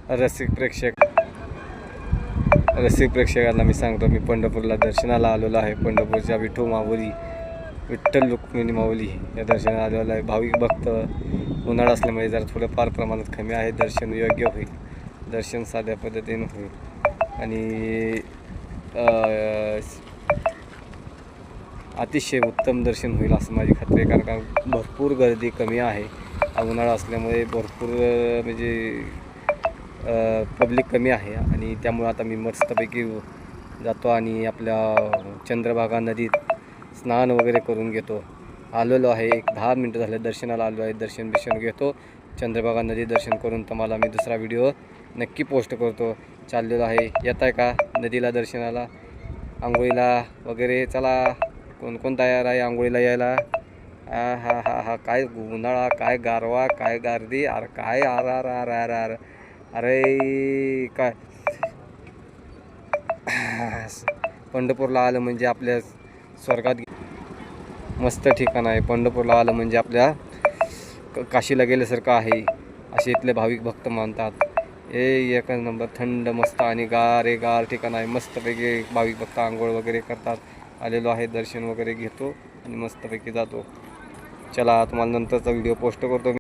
रसिक प्रेक्षकांना मी सांगतो, मी पंढरपूरला दर्शनाला आलेलो आहे. पंढरपूरच्या विठ्ठल रुक्मिणी माऊली या दर्शनाला आलेलो आहे. भाविक भक्त उन्हाळा असल्यामुळे जरा थोडंफार प्रमाणात कमी आहे. दर्शन योग्य होईल, दर्शन साध्या पद्धतीने होईल आणि अतिशय उत्तम दर्शन होईल असं माझी खात्री आहे. कारण का भरपूर गर्दी कमी आहे. उन्हाळा असल्यामुळे भरपूर म्हणजे पब्लिक कमी आहे आणि त्यामुळे आता मी मस्तपैकी जातो आणि आपल्या चंद्रभागा नदीत स्नान वगैरे करून घेतो. आलेलो आहे, एक 10 मिनटं झाले दर्शनाला आलो आहे. दर्शन घेतो, चंद्रभागा नदी दर्शन करून तुम्हाला मी दुसरा व्हिडिओ नक्की पोस्ट करतो. चाललेलो आहे, येत आहे का नदीला दर्शनाला, आंघोळीला वगैरे? चला, कोण तयार आहे आंघोळीला यायला? हा काय उन्हाळा, काय गारवा, काय गर्दी, अरे काय अरे काय पंढरपूरला आलं म्हणजे आपल्या स्वर्गात मस्त ठिकाण आहे. पंढरपूरला आलं म्हणजे आपल्या काशीला गेल्यासारखं आहे असे इथले भाविक भक्त मानतात. एक नंबर थंड मस्त आणि गार ठिकाण आहे. मस्तपैकी भाविक भक्त आंघोळ वगैरे करतात. आलेलो आहे, दर्शन वगैरे घेतो आणि मस्तपैकी जातो. चला, तुम्हाला नंतरचा व्हिडिओ पोस्ट करतो.